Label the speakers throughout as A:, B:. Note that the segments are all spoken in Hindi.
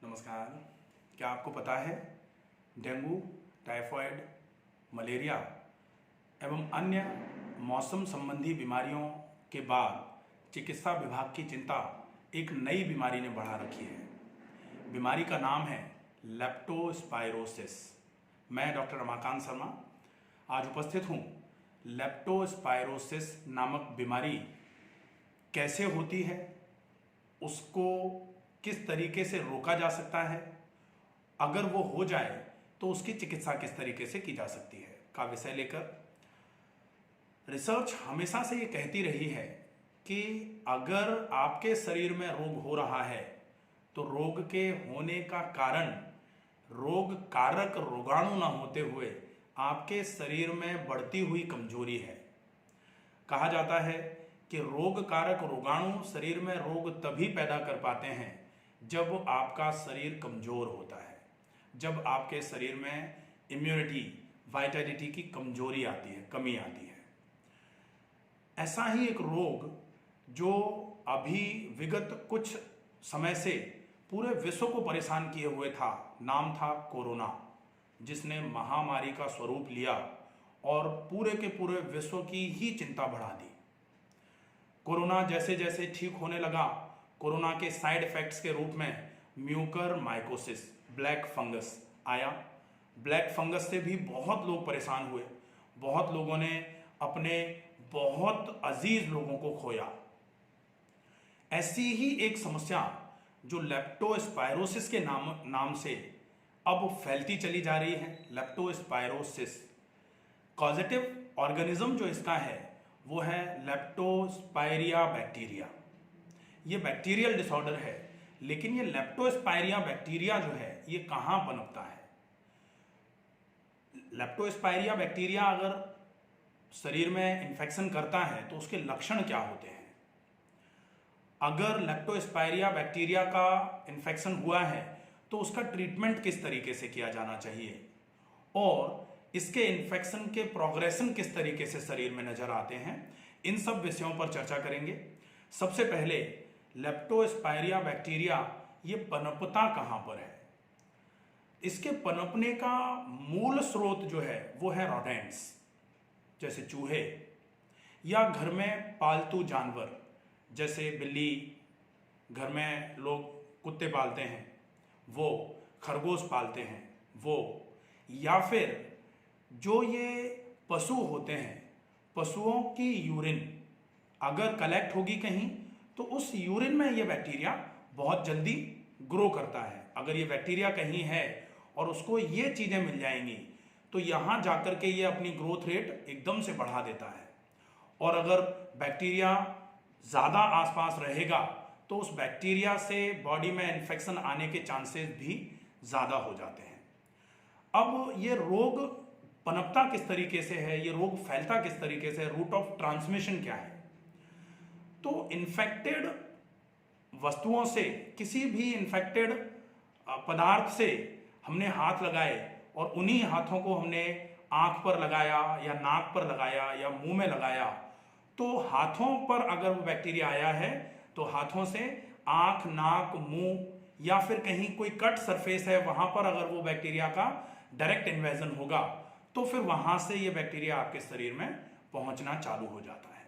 A: नमस्कार। क्या आपको पता है डेंगू, टाइफाइड, मलेरिया एवं अन्य मौसम संबंधी बीमारियों के बाद चिकित्सा विभाग की चिंता एक नई बीमारी ने बढ़ा रखी है। बीमारी का नाम है लेप्टोस्पायरोसिस। मैं डॉक्टर रमाकांत शर्मा आज उपस्थित हूँ। लेप्टोस्पायरोसिस नामक बीमारी कैसे होती है, उसको किस तरीके से रोका जा सकता है, अगर वो हो जाए तो उसकी चिकित्सा किस तरीके से की जा सकती है का विषय लेकर रिसर्च हमेशा से ये कहती रही है कि अगर आपके शरीर में रोग हो रहा है तो रोग के होने का कारण रोग कारक रोगाणु न होते हुए आपके शरीर में बढ़ती हुई कमजोरी है। कहा जाता है कि रोग कारक रोगाणु शरीर में रोग तभी पैदा कर पाते हैं जब आपका शरीर कमजोर होता है, जब आपके शरीर में इम्यूनिटी, वाइटलिटी की कमजोरी आती है, कमी आती है। ऐसा ही एक रोग जो अभी विगत कुछ समय से पूरे विश्व को परेशान किए हुए था, नाम था कोरोना, जिसने महामारी का स्वरूप लिया और पूरे के पूरे विश्व की ही चिंता बढ़ा दी। कोरोना जैसे जैसे ठीक होने लगा, कोरोना के साइड इफेक्ट्स के रूप में म्यूकरमाइकोसिस, ब्लैक फंगस आया। ब्लैक फंगस से भी बहुत लोग परेशान हुए, बहुत लोगों ने अपने बहुत अजीज लोगों को खोया। ऐसी ही एक समस्या जो लेप्टोस्पायरोसिस के नाम से अब फैलती चली जा रही है। लेप्टोस्पायरोसिस कॉजेटिव ऑर्गेनिज्म जो इसका है वो है लेप्टोस्पायरिया बैक्टीरिया। ये बैक्टीरियल डिसऑर्डर है, लेकिन ये लेप्टोस्पायरिया बैक्टीरिया जो है ये कहाँ पनपता है? लेप्टोस्पायरिया बैक्टीरिया अगर शरीर में इन्फेक्शन करता है तो उसके लक्षण क्या होते हैं? अगर लेप्टोस्पायरिया बैक्टीरिया का इन्फेक्शन हुआ है तो उसका ट्रीटमेंट किस तरीके से किया जाना चाहिए और इसके इन्फेक्शन के प्रोग्रेशन किस तरीके से शरीर में नजर आते हैं, इन सब विषयों पर चर्चा करेंगे। सबसे पहले लेप्टोस्पायरिया बैक्टीरिया ये पनपता कहां पर है? इसके पनपने का मूल स्रोत जो है वो है रोडेंट्स, जैसे चूहे, या घर में पालतू जानवर जैसे बिल्ली, घर में लोग कुत्ते पालते हैं वो, खरगोश पालते हैं वो, या फिर जो ये पशु होते हैं, पशुओं की यूरिन अगर कलेक्ट होगी कहीं तो उस यूरिन में ये बैक्टीरिया बहुत जल्दी ग्रो करता है। अगर ये बैक्टीरिया कहीं है और उसको ये चीज़ें मिल जाएंगी तो यहाँ जाकर के ये अपनी ग्रोथ रेट एकदम से बढ़ा देता है। और अगर बैक्टीरिया ज़्यादा आसपास रहेगा तो उस बैक्टीरिया से बॉडी में इन्फेक्शन आने के चांसेस भी ज़्यादा हो जाते हैं। अब ये रोग पनपता किस तरीके से है, ये रोग फैलता किस तरीके से, रूट ऑफ ट्रांसमिशन क्या है? तो इन्फेक्टेड वस्तुओं से, किसी भी इन्फेक्टेड पदार्थ से हमने हाथ लगाए और उन्हीं हाथों को हमने आंख पर लगाया या नाक पर लगाया या मुंह में लगाया, तो हाथों पर अगर वो बैक्टीरिया आया है तो हाथों से आंख, नाक, मुंह या फिर कहीं कोई कट सरफेस है वहां पर अगर वो बैक्टीरिया का डायरेक्ट इन्वेजन होगा तो फिर वहां से ये बैक्टीरिया आपके शरीर में पहुंचना चालू हो जाता है।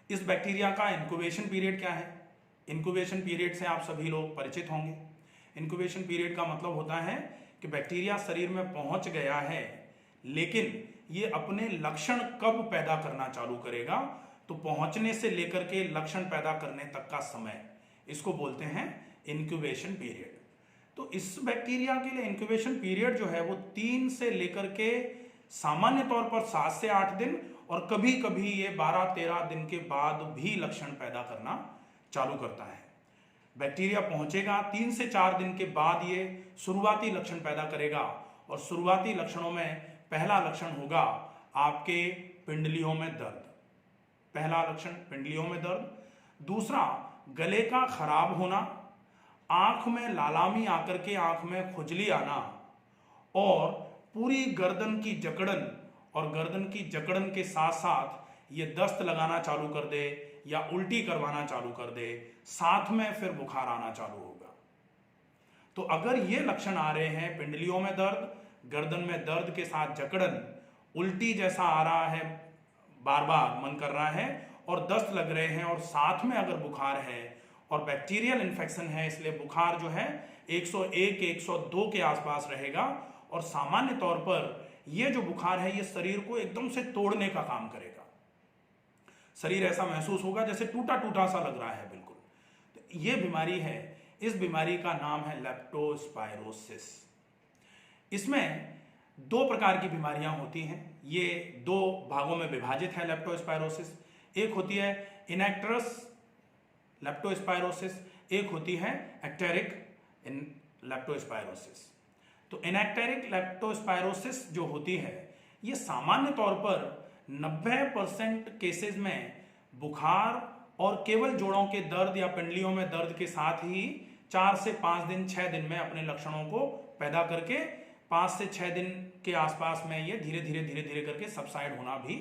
A: इस बैक्टीरिया का इंक्यूबेशन पीरियड क्या है? इंक्यूबेशन पीरियड से आप सभी लोग परिचित होंगे। इंक्यूबेशन पीरियड का मतलब होता है कि बैक्टीरिया शरीर में पहुंच गया है, लेकिन ये अपने लक्षण कब पैदा करना चालू करेगा, तो पहुंचने से लेकर के लक्षण पैदा करने तक का समय, इसको बोलते हैं इंक्यूबेशन पीरियड। तो इस बैक्टीरिया के लिए इंक्यूबेशन पीरियड जो है वो 3 से लेकर के सामान्य तौर पर 7 से 8 दिन और कभी कभी ये 12-13 दिन के बाद भी लक्षण पैदा करना चालू करता है। बैक्टीरिया पहुंचेगा 3 से 4 दिन के बाद ये शुरुआती लक्षण पैदा करेगा और शुरुआती लक्षणों में पहला लक्षण होगा आपके पिंडलियों में दर्द। पहला लक्षण पिंडलियों में दर्द। दूसरा, गले का खराब होना, आंख में लालामी आकर के आंख में खुजली आना और पूरी गर्दन की जकड़न, और गर्दन की जकड़न के साथ साथ ये दस्त लगाना चालू कर दे या उल्टी करवाना चालू कर दे, साथ में फिर बुखार आना चालू होगा। तो अगर ये लक्षण आ रहे हैं, पिंडलियों में दर्द, गर्दन में दर्द के साथ जकड़न, उल्टी जैसा आ रहा है, बार बार मन कर रहा है और दस्त लग रहे हैं, और साथ में अगर बुखार है और बैक्टीरियल इन्फेक्शन है, इसलिए बुखार जो है 101 102 के आसपास रहेगा, और सामान्य तौर पर ये जो बुखार है ये शरीर को एकदम से तोड़ने का काम करेगा। शरीर ऐसा महसूस होगा जैसे टूटा टूटा सा लग रहा है बिल्कुल। तो ये बीमारी है, इस बीमारी का नाम है लेप्टोस्पायरोसिस। इसमें दो प्रकार की बीमारियां होती हैं, ये दो भागों में विभाजित है लेप्टोस्पायरोसिस। एक होती है इनएक्टरस लेप्टोस्पायरोसिस, एक होती है एक्टेरिक लेप्टोस्पायरोसिस। तो इनएक्टेरिक लेप्टोस्पायरोसिस जो होती है ये सामान्य तौर पर 90% केसेस में बुखार और केवल जोड़ों के दर्द या पिंडलियों में दर्द के साथ ही 4 से 5 दिन 6 दिन में अपने लक्षणों को पैदा करके 5 से 6 दिन के आसपास में ये धीरे धीरे करके सबसाइड होना भी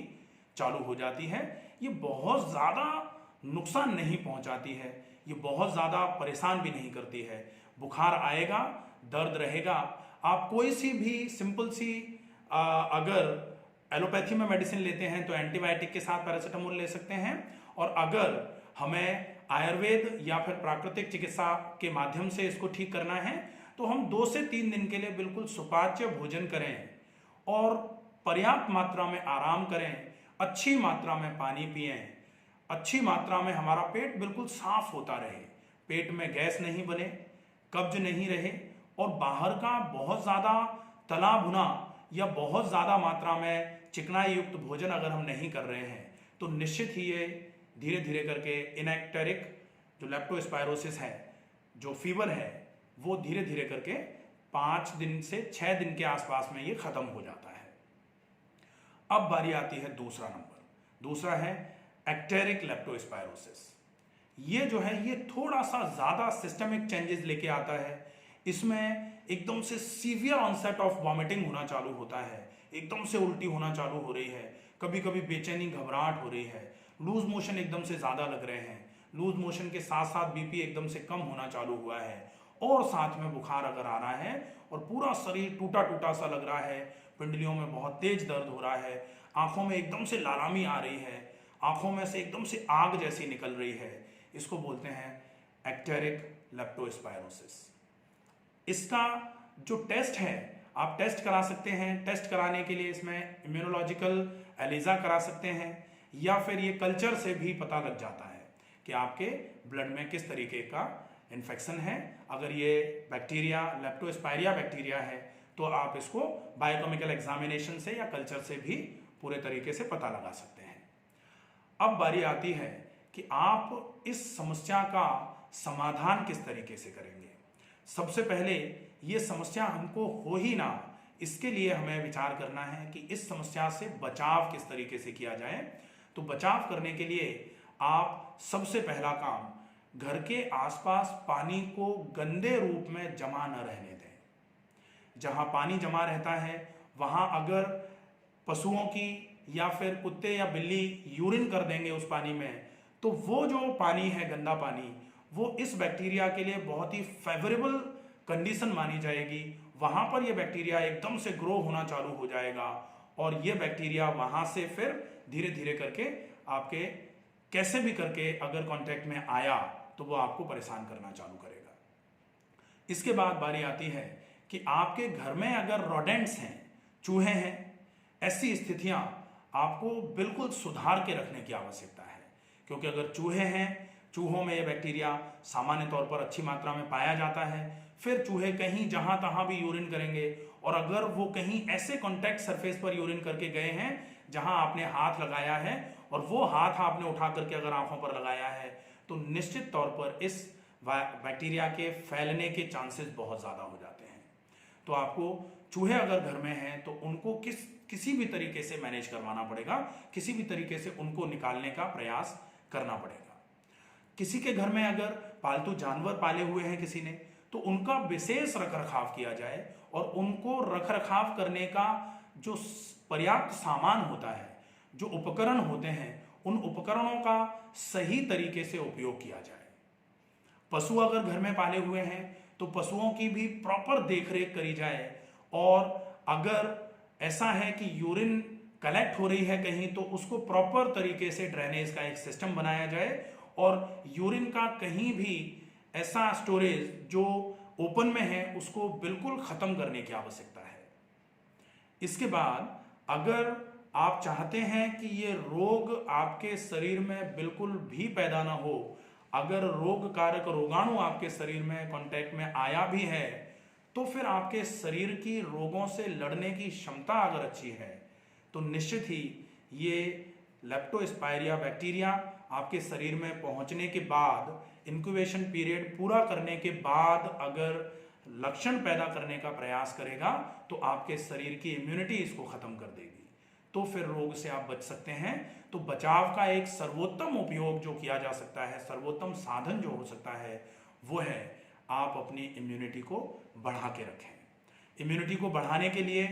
A: चालू हो जाती है। ये बहुत ज़्यादा नुकसान नहीं पहुंचाती है, ये बहुत ज़्यादा परेशान भी नहीं करती है। बुखार आएगा, दर्द रहेगा, आप कोई सी भी सिंपल सी अगर एलोपैथी में मेडिसिन लेते हैं तो एंटीबायोटिक के साथ पैरासीटामोल ले सकते हैं, और अगर हमें आयुर्वेद या फिर प्राकृतिक चिकित्सा के माध्यम से इसको ठीक करना है तो हम 2 से 3 दिन के लिए बिल्कुल सुपाच्य भोजन करें और पर्याप्त मात्रा में आराम करें, अच्छी मात्रा में पानी पिएं, अच्छी मात्रा में हमारा पेट बिल्कुल साफ होता रहे, पेट में गैस नहीं बने, कब्ज नहीं रहे, और बाहर का बहुत ज़्यादा तला भुना या बहुत ज़्यादा मात्रा में चिकनाई युक्त भोजन अगर हम नहीं कर रहे हैं तो निश्चित ही ये धीरे धीरे करके इनएक्टेरिक जो लेप्टोस्पायरोसिस है, जो फीवर है, वो धीरे धीरे करके 5 दिन से 6 दिन के आसपास में ये खत्म हो जाता है। अब बारी आती है दूसरा नंबर, दूसरा है एक्टेरिक लेप्टोस्पायरोसिस। ये जो है ये थोड़ा सा ज़्यादा सिस्टमिक चेंजेस लेके आता है। इसमें एकदम से सीवियर ऑनसेट ऑफ वॉमिटिंग होना चालू होता है, एकदम से उल्टी होना चालू हो रही है, कभी कभी बेचैनी घबराहट हो रही है, लूज मोशन एकदम से ज़्यादा लग रहे हैं, लूज मोशन के साथ साथ बीपी एकदम से कम होना चालू हुआ है, और साथ में बुखार अगर आ रहा है और पूरा शरीर टूटा टूटा सा लग रहा है, पिंडलियों में बहुत तेज दर्द हो रहा है, आंखों में एकदम से लालामी आ रही है, आंखों में से एकदम से आग जैसी निकल रही है, इसको बोलते हैं एक्टेरिक लेप्टोस्पायरोसिस। इसका जो टेस्ट है आप टेस्ट करा सकते हैं। टेस्ट कराने के लिए इसमें इम्यूनोलॉजिकल एलिजा करा सकते हैं, या फिर ये कल्चर से भी पता लग जाता है कि आपके ब्लड में किस तरीके का इन्फेक्शन है। अगर ये बैक्टीरिया लेप्टोस्पायरिया बैक्टीरिया है तो आप इसको बायोकेमिकल एग्जामिनेशन से या कल्चर से भी पूरे तरीके से पता लगा सकते हैं। अब बारी आती है कि आप इस समस्या का समाधान किस तरीके से करेंगे। सबसे पहले ये समस्या हमको हो ही ना, इसके लिए हमें विचार करना है कि इस समस्या से बचाव किस तरीके से किया जाए। तो बचाव करने के लिए आप सबसे पहला काम, घर के आसपास पानी को गंदे रूप में जमा न रहने दें। जहां पानी जमा रहता है वहां अगर पशुओं की या फिर कुत्ते या बिल्ली यूरिन कर देंगे उस पानी में, तो वो जो पानी है गंदा पानी, वो इस बैक्टीरिया के लिए बहुत ही फेवरेबल कंडीशन मानी जाएगी। वहां पर ये बैक्टीरिया एकदम से ग्रो होना चालू हो जाएगा, और ये बैक्टीरिया वहां से फिर धीरे धीरे करके आपके कैसे भी करके अगर कांटेक्ट में आया तो वो आपको परेशान करना चालू करेगा। इसके बाद बारी आती है कि आपके घर में अगर रोडेंट्स हैं, चूहे हैं, ऐसी स्थितियां आपको बिल्कुल सुधार के रखने की आवश्यकता है, क्योंकि अगर चूहे हैं, चूहों में ये बैक्टीरिया सामान्य तौर पर अच्छी मात्रा में पाया जाता है। फिर चूहे कहीं जहां तहां भी यूरिन करेंगे, और अगर वो कहीं ऐसे कॉन्टैक्ट सरफेस पर यूरिन करके गए हैं जहां आपने हाथ लगाया है और वो हाथ आपने उठा करके अगर आंखों पर लगाया है, तो निश्चित तौर पर इस बैक्टीरिया के फैलने के चांसेस बहुत ज़्यादा हो जाते हैं। तो आपको चूहे अगर घर में हैं तो उनको किसी भी तरीके से मैनेज करवाना पड़ेगा, किसी भी तरीके से उनको निकालने का प्रयास करना पड़ेगा। किसी के घर में अगर पालतू जानवर पाले हुए हैं किसी ने, तो उनका विशेष रखरखाव किया जाए, और उनको रखरखाव करने का जो पर्याप्त सामान होता है, जो उपकरण होते हैं, उन उपकरणों का सही तरीके से उपयोग किया जाए। पशु अगर घर में पाले हुए हैं तो तो पशुओं की भी प्रॉपर देखरेख करी जाए। और अगर ऐसा है कि यूरिन कलेक्ट हो रही है कहीं, तो उसको प्रॉपर तरीके से ड्रेनेज का एक सिस्टम बनाया जाए और यूरिन का कहीं भी ऐसा स्टोरेज जो ओपन में है उसको बिल्कुल खत्म करने की आवश्यकता है। इसके बाद अगर आप चाहते हैं कि ये रोग आपके शरीर में बिल्कुल भी पैदा ना हो, अगर रोग कारक रोगाणु आपके शरीर में कांटेक्ट में आया भी है, तो फिर आपके शरीर की रोगों से लड़ने की क्षमता अगर अच्छी है तो निश्चित ही ये लेप्टोस्पाइरिया बैक्टीरिया आपके शरीर में पहुंचने के बाद, इंक्यूबेशन पीरियड पूरा करने के बाद अगर लक्षण पैदा करने का प्रयास करेगा तो आपके शरीर की इम्यूनिटी इसको खत्म कर देगी, तो फिर रोग से आप बच सकते हैं। तो बचाव का एक सर्वोत्तम उपयोग जो किया जा सकता है, सर्वोत्तम साधन जो हो सकता है, वो है आप अपनी इम्यूनिटी को बढ़ा के रखें। इम्यूनिटी को बढ़ाने के लिए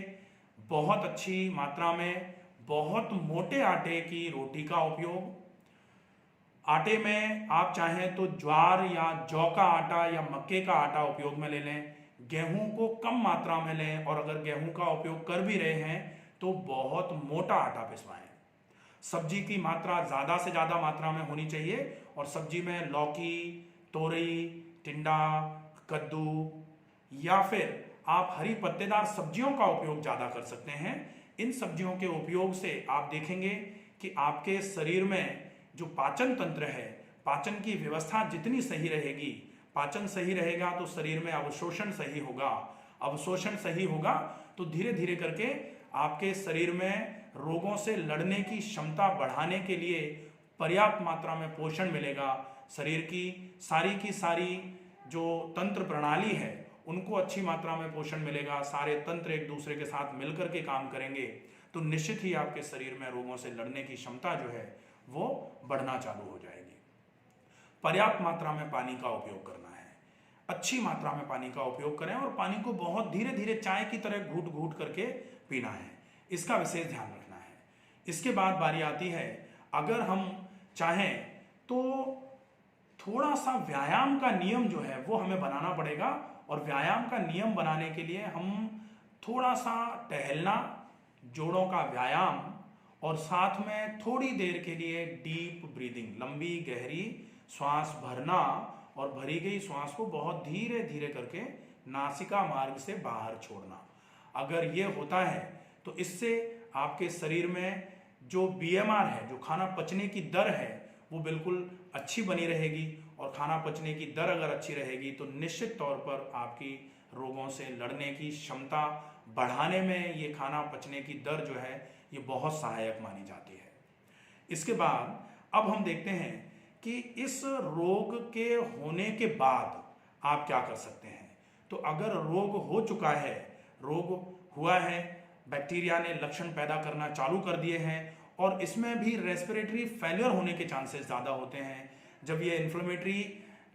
A: बहुत अच्छी मात्रा में बहुत मोटे आटे की रोटी का उपयोग, आटे में आप चाहें तो ज्वार या जौ का आटा या मक्के का आटा उपयोग में ले लें, गेहूं को कम मात्रा में लें, और अगर गेहूं का उपयोग कर भी रहे हैं तो बहुत मोटा आटा पिसवाएं। सब्जी की मात्रा ज़्यादा से ज़्यादा मात्रा में होनी चाहिए, और सब्जी में लौकी, तोरई, टिंडा, कद्दू या फिर आप हरी पत्तेदार सब्जियों का उपयोग ज़्यादा कर सकते हैं। इन सब्जियों के उपयोग से आप देखेंगे कि आपके शरीर में जो पाचन तंत्र है, पाचन की व्यवस्था जितनी सही रहेगी, पाचन सही रहेगा तो शरीर में अवशोषण सही होगा, अवशोषण सही होगा तो धीरे धीरे करके आपके शरीर में रोगों से लड़ने की क्षमता बढ़ाने के लिए पर्याप्त मात्रा में पोषण मिलेगा। शरीर की सारी जो तंत्र प्रणाली है उनको अच्छी मात्रा में पोषण मिलेगा, सारे तंत्र एक दूसरे के साथ मिलकर के काम करेंगे, तो निश्चित ही आपके शरीर में रोगों से लड़ने की क्षमता जो है वो बढ़ना चालू हो जाएगी। पर्याप्त मात्रा में पानी का उपयोग करना है, अच्छी मात्रा में पानी का उपयोग करें, और पानी को बहुत धीरे धीरे चाय की तरह घूट घूट करके पीना है, इसका विशेष ध्यान रखना है। इसके बाद बारी आती है, अगर हम चाहें तो थोड़ा सा व्यायाम का नियम जो है वो हमें बनाना पड़ेगा, और व्यायाम का नियम बनाने के लिए हम थोड़ा सा टहलना, जोड़ों का व्यायाम, और साथ में थोड़ी देर के लिए डीप ब्रीदिंग, लंबी गहरी श्वास भरना, और भरी गई श्वास को बहुत धीरे धीरे करके नासिका मार्ग से बाहर छोड़ना। अगर ये होता है तो इससे आपके शरीर में जो बीएमआर है, जो खाना पचने की दर है, वो बिल्कुल अच्छी बनी रहेगी, और खाना पचने की दर अगर अच्छी रहेगी तो निश्चित तौर पर आपकी रोगों से लड़ने की क्षमता बढ़ाने में ये खाना पचने की दर जो है ये बहुत सहायक मानी जाती है। इसके बाद अब हम देखते हैं कि इस रोग के होने के बाद आप क्या कर सकते हैं। तो अगर रोग हो चुका है, रोग हुआ है, बैक्टीरिया ने लक्षण पैदा करना चालू कर दिए हैं, और इसमें भी रेस्पिरेटरी फेलियर होने के चांसेस ज़्यादा होते हैं। जब ये इन्फ्लेमेटरी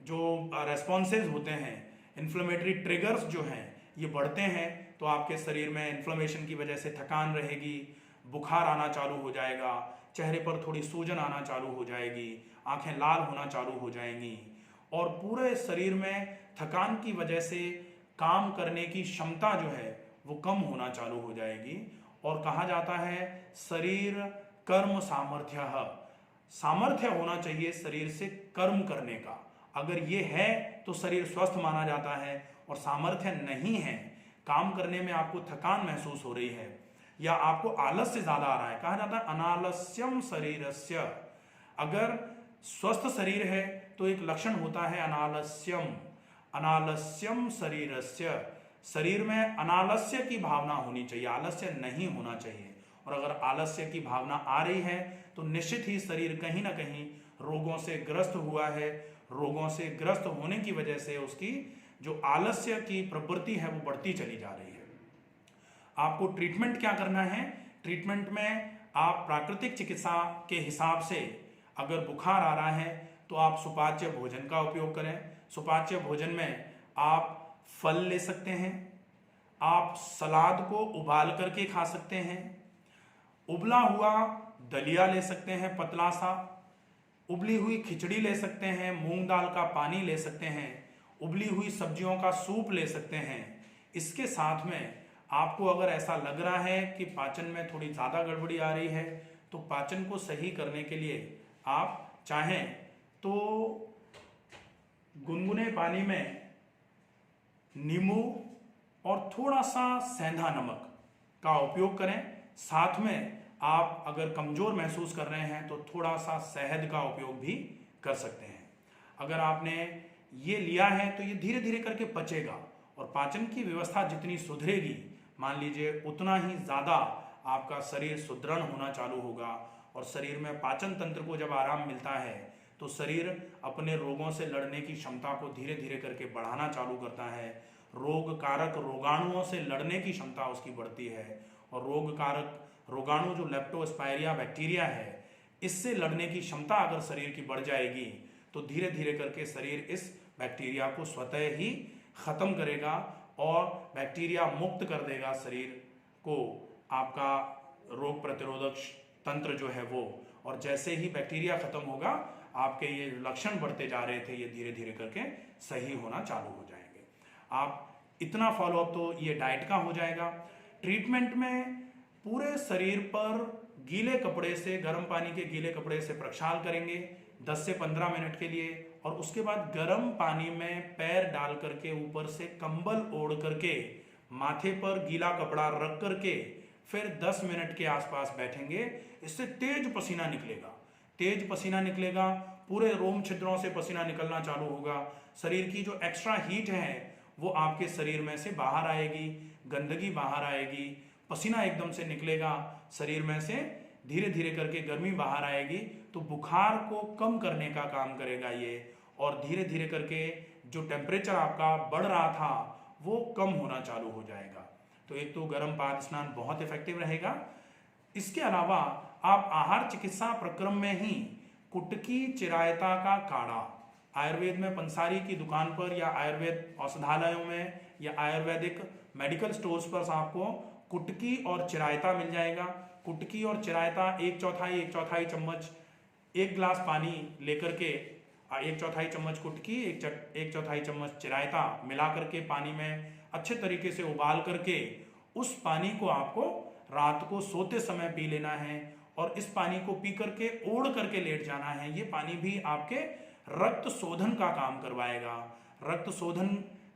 A: जो रेस्पॉन्सेज होते हैं, इन्फ्लेमेटरी ट्रिगर्स जो हैं ये बढ़ते हैं, तो आपके शरीर में इन्फ्लेमेशन की वजह से थकान रहेगी, बुखार आना चालू हो जाएगा, चेहरे पर थोड़ी सूजन आना चालू हो जाएगी, आंखें लाल होना चालू हो जाएंगी, और पूरे शरीर में थकान की वजह से काम करने की क्षमता जो है वो कम होना चालू हो जाएगी। और कहा जाता है शरीर कर्म सामर्थ्य होना चाहिए शरीर से कर्म करने का। अगर ये है तो शरीर स्वस्थ माना जाता है, और सामर्थ्य नहीं है, काम करने में आपको थकान महसूस हो रही है, या आपको आलस्य ज्यादा आ रहा है, कहा जाता है अनालस्यम शरीरस्य। अगर स्वस्थ शरीर है तो एक लक्षण होता है अनालस्यम शरीरस्य। शरीर में अनालस्य की भावना होनी चाहिए, आलस्य नहीं होना चाहिए। और अगर आलस्य की भावना आ रही है तो निश्चित ही शरीर कहीं ना कहीं रोगों से ग्रस्त हुआ है। रोगों से ग्रस्त होने की वजह से उसकी जो आलस्य की प्रवृत्ति है वो बढ़ती चली जा रही है। आपको ट्रीटमेंट क्या करना है? ट्रीटमेंट में आप प्राकृतिक चिकित्सा के हिसाब से अगर बुखार आ रहा है तो आप सुपाच्य भोजन का उपयोग करें। सुपाच्य भोजन में आप फल ले सकते हैं, आप सलाद को उबाल करके खा सकते हैं, उबला हुआ दलिया ले सकते हैं पतला सा, उबली हुई खिचड़ी ले सकते हैं, मूंग दाल का पानी ले सकते हैं, उबली हुई सब्जियों का सूप ले सकते हैं। इसके साथ में आपको अगर ऐसा लग रहा है कि पाचन में थोड़ी ज़्यादा गड़बड़ी आ रही है, तो पाचन को सही करने के लिए आप चाहें तो गुनगुने पानी में नींबू और थोड़ा सा सेंधा नमक का उपयोग करें। साथ में आप अगर कमज़ोर महसूस कर रहे हैं तो थोड़ा सा शहद का उपयोग भी कर सकते हैं। अगर आपने ये लिया है तो ये धीरे धीरे करके पचेगा और पाचन की व्यवस्था जितनी सुधरेगी, मान लीजिए उतना ही ज़्यादा आपका शरीर सुदृढ़ होना चालू होगा। और शरीर में पाचन तंत्र को जब आराम मिलता है तो शरीर अपने रोगों से लड़ने की क्षमता को धीरे धीरे करके बढ़ाना चालू करता है। रोग कारक रोगाणुओं से लड़ने की क्षमता उसकी बढ़ती है और रोग कारक रोगाणु जो लेप्टोस्पायरिया बैक्टीरिया है, इससे लड़ने की क्षमता अगर शरीर की बढ़ जाएगी तो धीरे धीरे करके शरीर इस बैक्टीरिया को स्वतः ही खत्म करेगा और बैक्टीरिया मुक्त कर देगा शरीर को, आपका रोग प्रतिरोधक तंत्र जो है वो। और जैसे ही बैक्टीरिया खत्म होगा, आपके ये लक्षण बढ़ते जा रहे थे, ये धीरे धीरे करके सही होना चालू हो जाएंगे। आप इतना फॉलोअप तो ये डाइट का हो जाएगा। ट्रीटमेंट में पूरे शरीर पर गीले कपड़े से, गर्म पानी के गीले कपड़े से प्रक्षाल करेंगे 10 से 15 मिनट के लिए, और उसके बाद गर्म पानी में पैर डाल करके ऊपर से कंबल ओढ़ करके माथे पर गीला कपड़ा रख करके फिर 10 मिनट के आसपास बैठेंगे। इससे तेज पसीना निकलेगा, तेज पसीना निकलेगा, पूरे रोम छिद्रों से पसीना निकलना चालू होगा। शरीर की जो एक्स्ट्रा हीट है वो आपके शरीर में से बाहर आएगी, गंदगी बाहर आएगी, पसीना एकदम से निकलेगा शरीर में से, धीरे धीरे करके गर्मी बाहर आएगी। तो बुखार को कम करने का काम करेगा ये, और धीरे धीरे करके जो टेम्परेचर आपका बढ़ रहा था वो कम होना चालू हो जाएगा। तो एक तो गर्म पाद स्नान बहुत इफेक्टिव रहेगा। इसके अलावा आप आहार चिकित्सा प्रक्रम में ही कुटकी चिरायता का काढ़ा, आयुर्वेद में पंसारी की दुकान पर या आयुर्वेद औषधालयों में या आयुर्वेदिक मेडिकल स्टोर्स पर आपको कुटकी और चिरायता मिल जाएगा। कुटकी और चिरायता एक चौथाई चम्मच, 1 गिलास पानी लेकर के 1 चौथाई चम्मच कुटकी, 1 चौथाई चम्मच चिरायता मिला करके पानी में अच्छे तरीके से उबाल करके उस पानी को आपको रात को सोते समय पी लेना है। और इस पानी को पी करके ओढ़ करके लेट जाना है। ये पानी भी आपके रक्त शोधन का काम करवाएगा। रक्त शोधन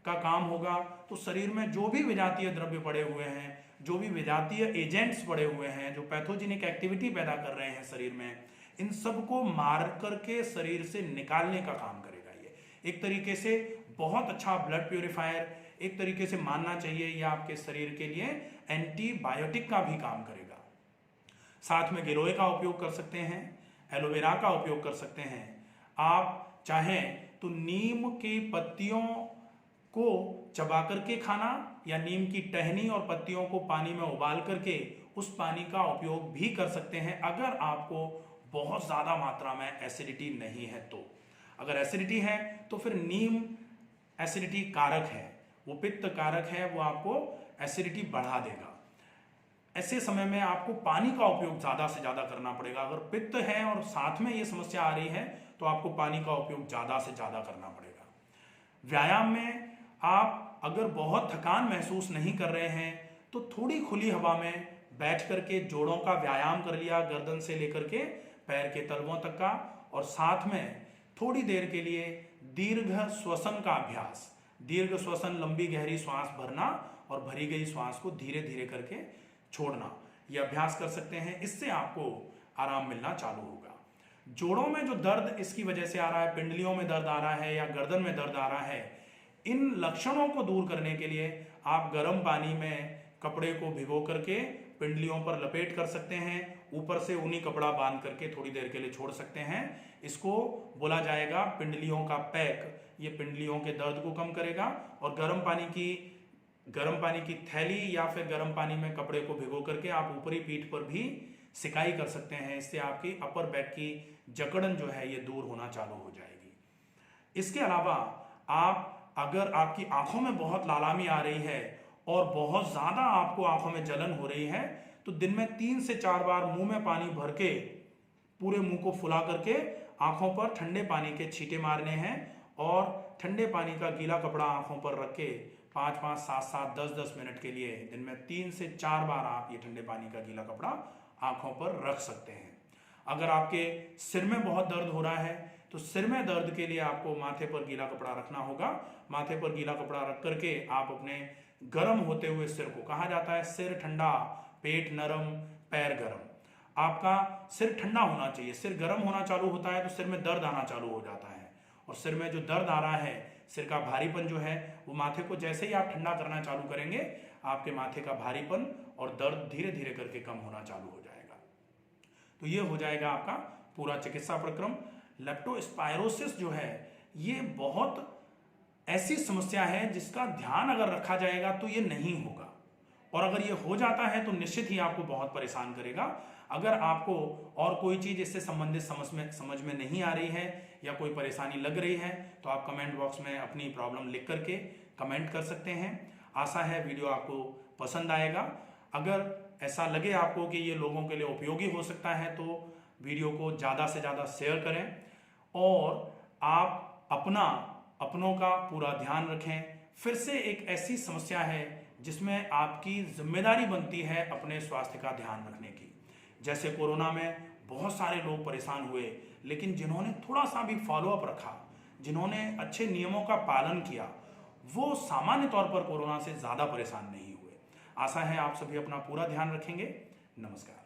A: का काम होगा तो शरीर में जो भी विजातीय द्रव्य पड़े हुए हैं, जो भी विजातीय एजेंट्स पड़े हुए हैं, जो पैथोजेनिक एक्टिविटी पैदा कर रहे हैं शरीर में, इन सबको मार करके शरीर से निकालने का काम करेगा। ये एक तरीके से बहुत अच्छा ब्लड प्यूरिफायर, एक तरीके से मानना चाहिए ये आपके शरीर के लिए एंटीबायोटिक का भी काम करेगा। साथ में गिलोय का उपयोग कर सकते हैं, एलोवेरा का उपयोग कर सकते हैं। आप चाहें तो नीम की पत्तियों को चबा करके खाना या नीम की टहनी और पत्तियों को पानी में उबाल करके उस पानी का उपयोग भी कर सकते हैं, अगर आपको बहुत ज़्यादा मात्रा में एसिडिटी नहीं है तो। अगर एसिडिटी है तो फिर नीम एसिडिटी कारक है, वो पित्त कारक है, वो आपको एसिडिटी बढ़ा देगा। ऐसे समय में आपको पानी का उपयोग ज़्यादा से ज़्यादा करना पड़ेगा। अगर पित्त है और साथ में ये समस्या आ रही है तो आपको पानी का उपयोग ज़्यादा से ज़्यादा करना पड़ेगा। व्यायाम में आप अगर बहुत थकान महसूस नहीं कर रहे हैं तो थोड़ी खुली हवा में बैठ करके जोड़ों का व्यायाम कर लिया, गर्दन से लेकर के पैर के तलवों तक का, और साथ में थोड़ी देर के लिए दीर्घ श्वसन का अभ्यास। दीर्घ श्वसन, लंबी गहरी श्वास भरना और भरी गई श्वास को धीरे धीरे करके छोड़ना, यह अभ्यास कर सकते हैं। इससे आपको आराम मिलना चालू होगा। जोड़ों में जो दर्द इसकी वजह से आ रहा है, पिंडलियों में दर्द आ रहा है या गर्दन में दर्द आ रहा है, इन लक्षणों को दूर करने के लिए आप गर्म पानी में कपड़े को भिगो करके पिंडलियों पर लपेट कर सकते हैं, ऊपर से ऊनी कपड़ा बांध करके थोड़ी देर के लिए छोड़ सकते हैं। इसको बोला जाएगा पिंडलियों का पैक। ये पिंडलियों के दर्द को कम करेगा। और गर्म पानी की थैली या फिर गर्म पानी में कपड़े को भिगो करके आप ऊपरी पीठ पर भी सिकाई कर सकते हैं। इससे आपकी अपर बैक की जकड़न जो है ये दूर होना चालू हो जाएगी। इसके अलावा आप अगर आपकी आंखों में बहुत लालामी आ रही है और बहुत ज़्यादा आपको आंखों में जलन हो रही है तो दिन में 3 से 4 बार मुंह में पानी भर के पूरे मुंह को फुला करके आंखों पर ठंडे पानी के छींटे मारने हैं और ठंडे पानी का गीला कपड़ा आंखों पर रख के 5-5, 7-7, 10-10 मिनट के लिए दिन में 3 से 4 बार आप ये ठंडे पानी का गीला कपड़ा आंखों पर रख सकते हैं। अगर आपके सिर में बहुत दर्द हो रहा है तो सिर में दर्द के लिए आपको माथे पर गीला कपड़ा रखना होगा। माथे पर गीला कपड़ा रख करके आप अपने गर्म होते हुए सिर को, कहा जाता है सिर ठंडा पेट नरम पैर गर्म, आपका सिर ठंडा होना चाहिए। सिर गर्म होना चालू होता है तो सिर में दर्द आना चालू हो जाता है, और सिर में जो दर्द आ रहा है, सिर का भारीपन जो है वो माथे को जैसे ही आप ठंडा करना चालू करेंगे, आपके माथे का भारीपन और दर्द धीरे धीरे करके कम होना चालू हो जाएगा। तो ये हो जाएगा आपका पूरा चिकित्सा प्रक्रम। लेप्टोस्पायरोसिस जो है ये बहुत ऐसी समस्या है जिसका ध्यान अगर रखा जाएगा तो ये नहीं होगा, और अगर ये हो जाता है तो निश्चित ही आपको बहुत परेशान करेगा। अगर आपको और कोई चीज इससे संबंधित समझ में नहीं आ रही है या कोई परेशानी लग रही है तो आप कमेंट बॉक्स में अपनी प्रॉब्लम लिख करके कमेंट कर सकते हैं। आशा है वीडियो आपको पसंद आएगा। अगर ऐसा लगे आपको कि ये लोगों के लिए उपयोगी हो सकता है तो वीडियो को ज़्यादा से ज़्यादा शेयर करें, और आप अपनों का पूरा ध्यान रखें। फिर से एक ऐसी समस्या है जिसमें आपकी जिम्मेदारी बनती है अपने स्वास्थ्य का ध्यान रखने की। जैसे कोरोना में बहुत सारे लोग परेशान हुए, लेकिन जिन्होंने थोड़ा सा भी फॉलोअप रखा, जिन्होंने अच्छे नियमों का पालन किया, वो सामान्य तौर पर कोरोना से ज़्यादा परेशान नहीं हुए। आशा है आप सभी अपना पूरा ध्यान रखेंगे। नमस्कार।